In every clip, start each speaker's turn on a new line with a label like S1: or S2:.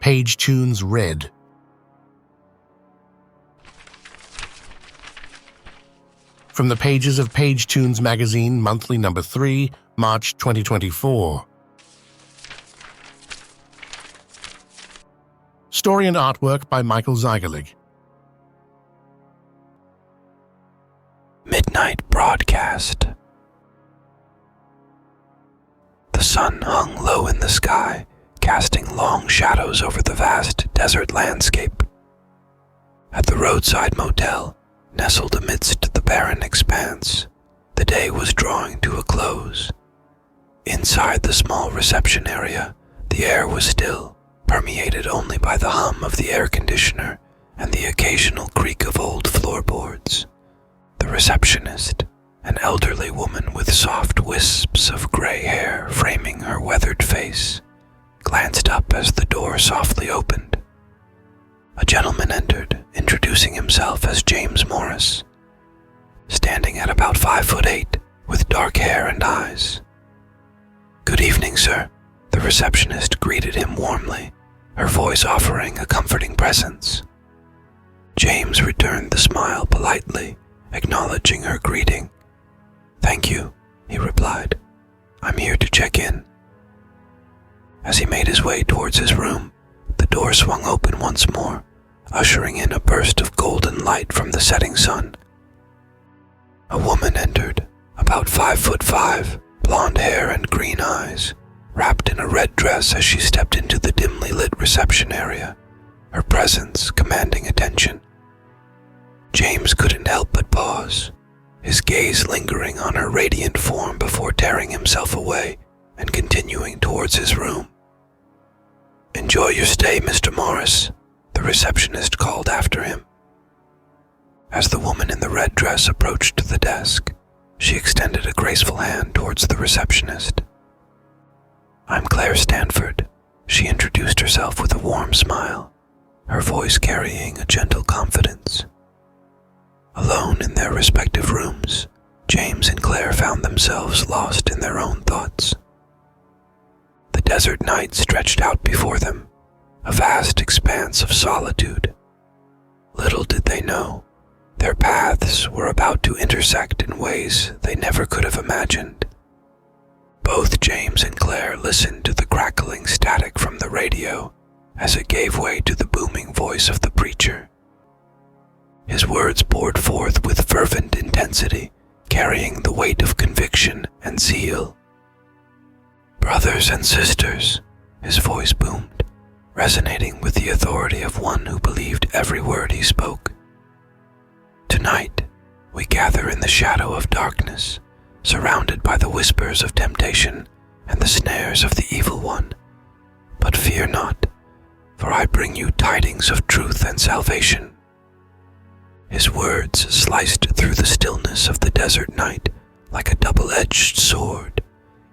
S1: Page Tunes read. From the pages of Page Tunes magazine, monthly number 3, March 2024. Story and artwork by Michael Zeigerlig.
S2: Midnight broadcast. The sun hung low in the sky, casting long shadows over the vast desert landscape. At the roadside motel, nestled amidst the barren expanse, the day was drawing to a close. Inside the small reception area, the air was still, permeated only by the hum of the air conditioner and the occasional creak of old floorboards. The receptionist, an elderly woman with soft wisps of gray hair framing her weathered face, glanced up as the door softly opened. A gentleman entered, introducing himself as James Morris, standing at about 5'8", with dark hair and eyes. "Good evening, sir," the receptionist greeted him warmly, her voice offering a comforting presence. James returned the smile politely, acknowledging her greeting. "Thank you," he replied. "I'm here to check in." As he made his way towards his room, the door swung open once more, ushering in a burst of golden light from the setting sun. A woman entered, about 5'5", blonde hair and green eyes, wrapped in a red dress as she stepped into the dimly lit reception area, her presence commanding attention. James couldn't help but pause, his gaze lingering on her radiant form before tearing himself away and continuing towards his room. "Enjoy your stay, Mr. Morris," the receptionist called after him. As the woman in the red dress approached the desk, she extended a graceful hand towards the receptionist. "I'm Claire Stanford," she introduced herself with a warm smile, her voice carrying a gentle confidence. Alone in their respective rooms, James and Claire found themselves lost in their own thoughts. The desert night stretched out before them, a vast expanse of solitude. Little did they know, their paths were about to intersect in ways they never could have imagined. Both James and Claire listened to the crackling static from the radio as it gave way to the booming voice of the preacher. His words poured forth with fervent intensity, carrying the weight of conviction and zeal. "Brothers and sisters," his voice boomed, resonating with the authority of one who believed every word he spoke. "Tonight, we gather in the shadow of darkness, surrounded by the whispers of temptation and the snares of the evil one. But fear not, for I bring you tidings of truth and salvation." His words sliced through the stillness of the desert night like a double-edged sword,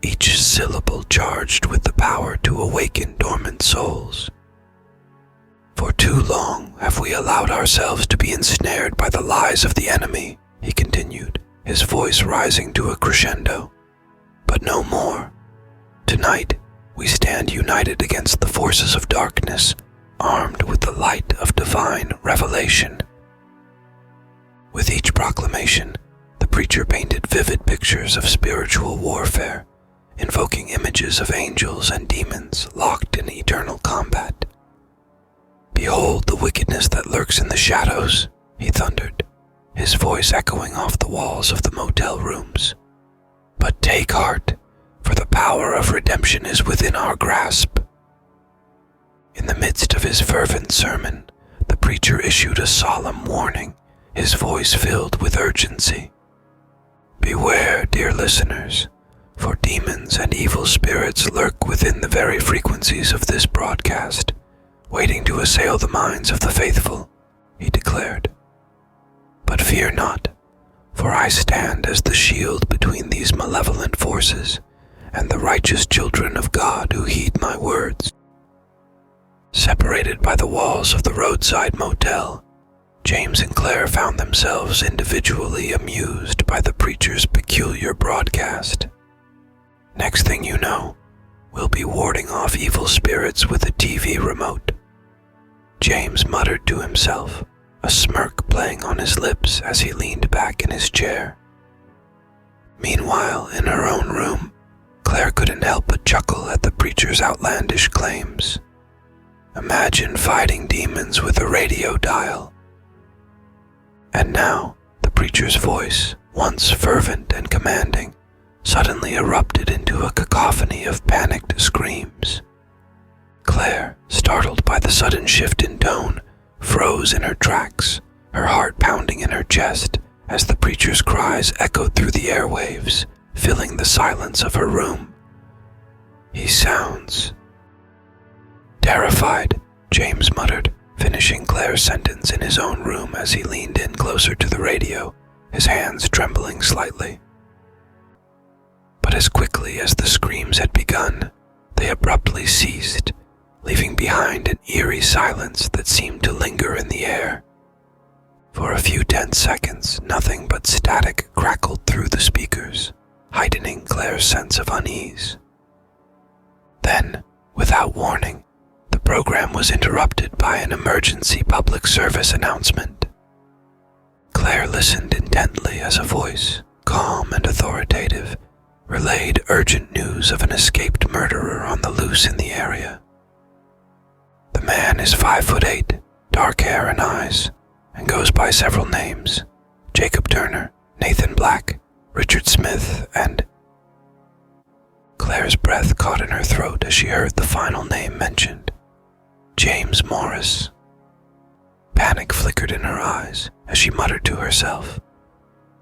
S2: each syllable charged with the power to awaken dormant souls. "For too long have we allowed ourselves to be ensnared by the lies of the enemy," he continued, his voice rising to a crescendo. "But no more. Tonight, we stand united against the forces of darkness, armed with the light of divine revelation." With each proclamation, the preacher painted vivid pictures of spiritual warfare, invoking images of angels and demons locked in eternal combat. "Behold the wickedness that lurks in the shadows," he thundered, his voice echoing off the walls of the motel rooms. "But take heart, for the power of redemption is within our grasp." In the midst of his fervent sermon, the preacher issued a solemn warning, his voice filled with urgency. "Beware, dear listeners, for demons and evil spirits lurk within the very frequencies of this broadcast, waiting to assail the minds of the faithful," he declared. "But fear not, for I stand as the shield between these malevolent forces and the righteous children of God who heed my words." Separated by the walls of the roadside motel, James and Claire found themselves individually amused by the preacher's peculiar broadcast. Next thing you know, we'll be warding off evil spirits with a TV remote, James muttered to himself, a smirk playing on his lips as he leaned back in his chair. Meanwhile, in her own room, Claire couldn't help but chuckle at the preacher's outlandish claims. Imagine fighting demons with a radio dial. And now, the preacher's voice, once fervent and commanding, suddenly erupted into a cacophony of panicked screams. Claire, startled by the sudden shift in tone, froze in her tracks, her heart pounding in her chest as the preacher's cries echoed through the airwaves, filling the silence of her room. "He sounds..." "Terrified," James muttered, finishing Claire's sentence in his own room as he leaned in closer to the radio, his hands trembling slightly. But as quickly as the screams had begun, they abruptly ceased, leaving behind an eerie silence that seemed to linger in the air. For a few tense seconds, nothing but static crackled through the speakers, heightening Claire's sense of unease. Then, without warning, the program was interrupted by an emergency public service announcement. Claire listened intently as a voice, calm and authoritative, relayed urgent news of an escaped murderer on the loose in the area. The man is 5'8", dark hair and eyes, and goes by several names: Jacob Turner, Nathan Black, Richard Smith, and... Claire's breath caught in her throat as she heard the final name mentioned: James Morris. Panic flickered in her eyes as she muttered to herself,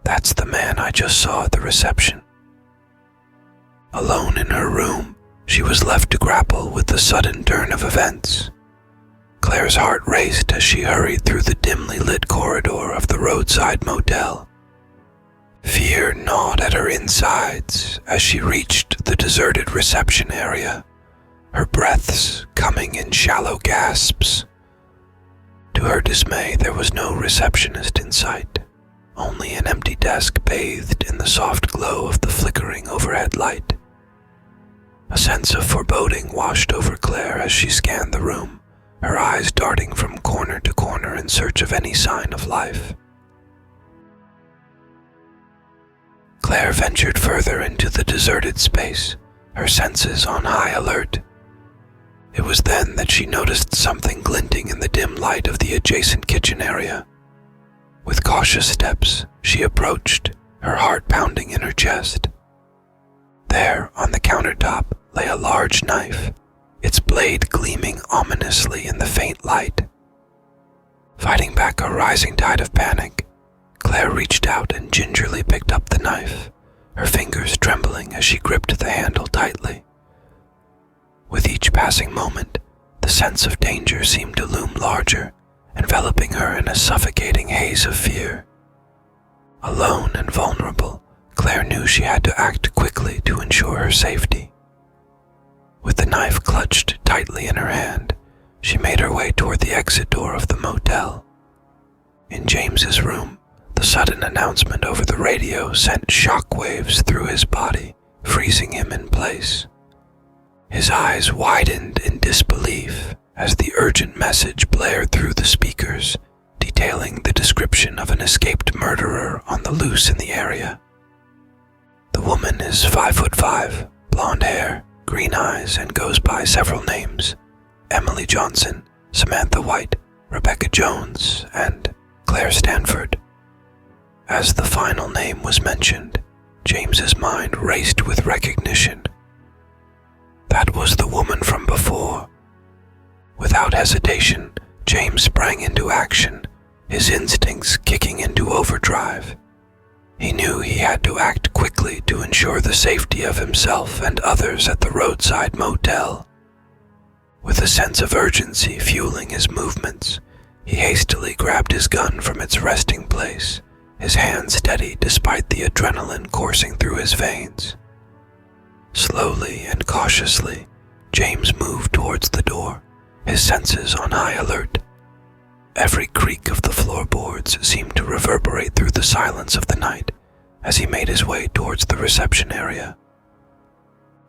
S2: "That's the man I just saw at the reception." Alone in her room, she was left to grapple with the sudden turn of events. Claire's heart raced as she hurried through the dimly lit corridor of the roadside motel. Fear gnawed at her insides as she reached the deserted reception area, her breaths coming in shallow gasps. To her dismay, there was no receptionist in sight, only an empty desk bathed in the soft glow of the flickering overhead light. A sense of foreboding washed over Claire as she scanned the room, her eyes darting from corner to corner in search of any sign of life. Claire ventured further into the deserted space, her senses on high alert. It was then that she noticed something glinting in the dim light of the adjacent kitchen area. With cautious steps, she approached, her heart pounding in her chest. There, on the countertop, lay a large knife, its blade gleaming ominously in the faint light. Fighting back a rising tide of panic, Claire reached out and gingerly picked up the knife, her fingers trembling as she gripped the handle tightly. With each passing moment, the sense of danger seemed to loom larger, enveloping her in a suffocating haze of fear. Alone and vulnerable, Claire knew she had to act quickly to ensure her safety. With the knife clutched tightly in her hand, she made her way toward the exit door of the motel. In James's room, the sudden announcement over the radio sent shockwaves through his body, freezing him in place. His eyes widened in disbelief as the urgent message blared through the speakers, detailing the description of an escaped murderer on the loose in the area. The woman is 5'5", blonde hair, green eyes, and goes by several names: Emily Johnson, Samantha White, Rebecca Jones, and Claire Stanford. As the final name was mentioned, James's mind raced with recognition. That was the woman from before. Without hesitation, James sprang into action, his instincts kicking into overdrive. He knew he had to act quickly to ensure the safety of himself and others at the roadside motel. With a sense of urgency fueling his movements, he hastily grabbed his gun from its resting place, his hand steady despite the adrenaline coursing through his veins. Slowly and cautiously, James moved towards the door, his senses on high alert. Every creak of the floorboards seemed to reverberate through the silence of the night as he made his way towards the reception area.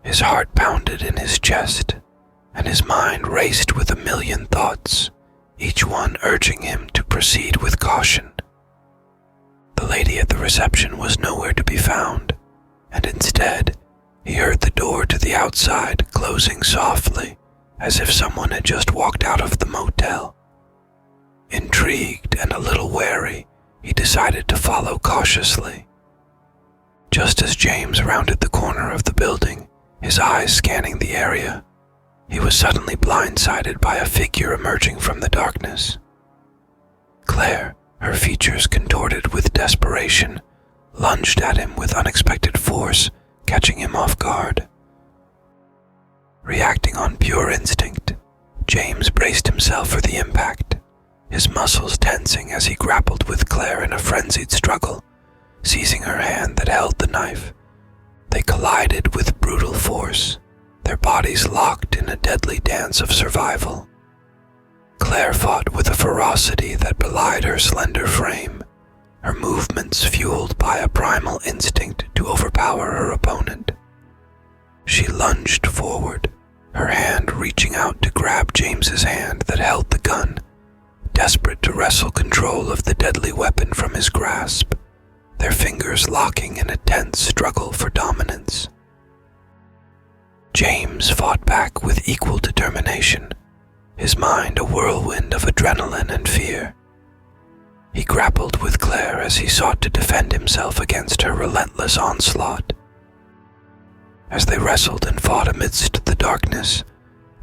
S2: His heart pounded in his chest, and his mind raced with a million thoughts, each one urging him to proceed with caution. The lady at the reception was nowhere to be found, and instead, he heard the door to the outside closing softly, as if someone had just walked out of the motel. Intrigued and a little wary, he decided to follow cautiously. Just as James rounded the corner of the building, his eyes scanning the area, he was suddenly blindsided by a figure emerging from the darkness. Claire, her features contorted with desperation, lunged at him with unexpected force, catching him off guard. Reacting on pure instinct, James braced himself for the impact, his muscles tensing as he grappled with Claire in a frenzied struggle, seizing her hand that held the knife. They collided with brutal force, their bodies locked in a deadly dance of survival. Claire fought with a ferocity that belied her slender frame, her movements fueled by a primal instinct to overpower her opponent. She lunged forward, her hand reaching out to grab James's hand that held the gun, desperate to wrestle control of the deadly weapon from his grasp, their fingers locking in a tense struggle for dominance. James fought back with equal determination, his mind a whirlwind of adrenaline and fear. He grappled with Claire as he sought to defend himself against her relentless onslaught. As they wrestled and fought amidst the darkness,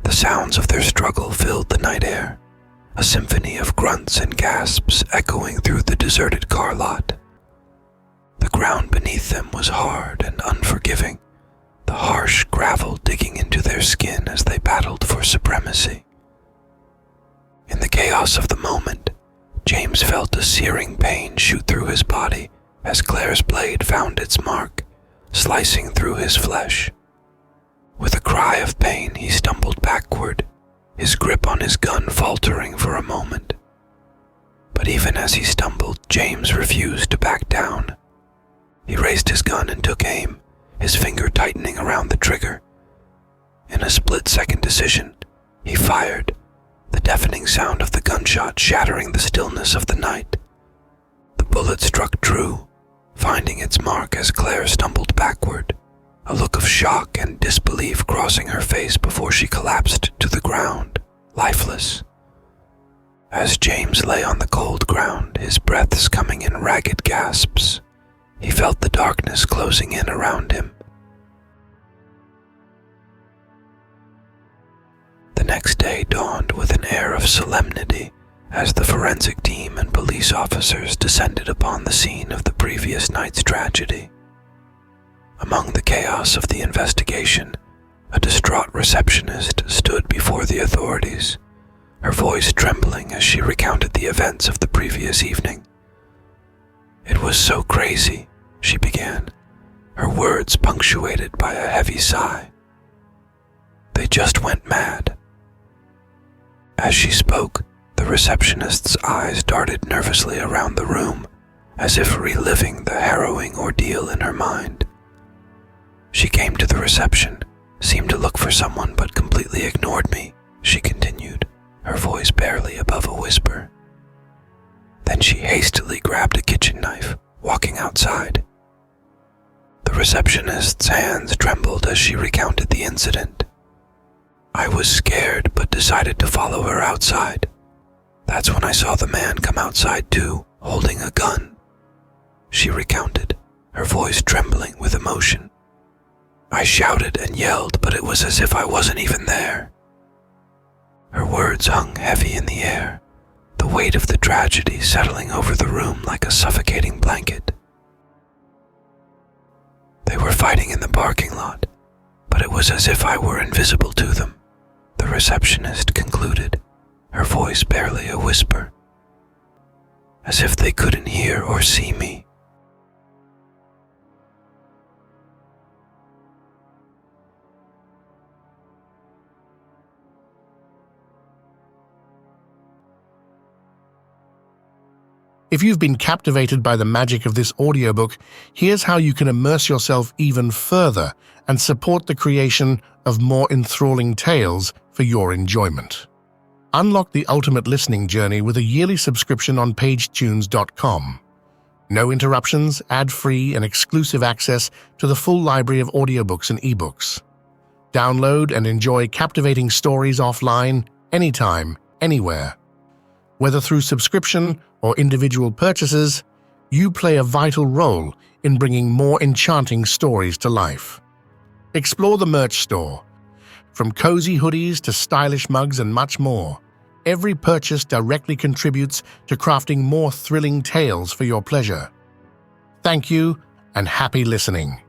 S2: the sounds of their struggle filled the night air, a symphony of grunts and gasps echoing through the deserted car lot. The ground beneath them was hard and unforgiving, the harsh gravel digging into their skin as they battled for supremacy. In the chaos of the moment, James felt a searing pain shoot through his body as Claire's blade found its mark, slicing through his flesh. With a cry of pain, he stumbled backward, his grip on his gun faltering for a moment. But even as he stumbled, James refused to back down. He raised his gun and took aim, his finger tightening around the trigger. In a split-second decision, he fired, the deafening sound of the gunshot shattering the stillness of the night. The bullet struck true, finding its mark as Claire stumbled backward, a look of shock and disbelief crossing her face before she collapsed to the ground, lifeless. As James lay on the cold ground, his breaths coming in ragged gasps, he felt the darkness closing in around him. The next day dawned with an air of solemnity as the forensic team and police officers descended upon the scene of the previous night's tragedy. Among the chaos of the investigation, a distraught receptionist stood before the authorities, her voice trembling as she recounted the events of the previous evening. "It was so crazy," she began, her words punctuated by a heavy sigh. "They just went mad." As she spoke, the receptionist's eyes darted nervously around the room, as if reliving the harrowing ordeal in her mind. "She came to the reception, seemed to look for someone but completely ignored me," she continued, her voice barely above a whisper. Then she hastily grabbed a kitchen knife, walking outside. The receptionist's hands trembled as she recounted the incident. "I was scared but decided to follow her outside. That's when I saw the man come outside too, holding a gun," she recounted, her voice trembling with emotion. "I shouted and yelled, but it was as if I wasn't even there." Her words hung heavy in the air, the weight of the tragedy settling over the room like a suffocating blanket. "They were fighting in the parking lot, but it was as if I were invisible to them," the receptionist concluded, her voice barely a whisper. "As if they couldn't hear or see me."
S1: If you've been captivated by the magic of this audiobook, here's how you can immerse yourself even further and support the creation of more enthralling tales for your enjoyment. Unlock the ultimate listening journey with a yearly subscription on pagetunes.com. No interruptions, ad-free, and exclusive access to the full library of audiobooks and ebooks. Download and enjoy captivating stories offline, anytime, anywhere. Whether through subscription or individual purchases, you play a vital role in bringing more enchanting stories to life. Explore the merch store. From cozy hoodies to stylish mugs and much more, every purchase directly contributes to crafting more thrilling tales for your pleasure. Thank you and happy listening.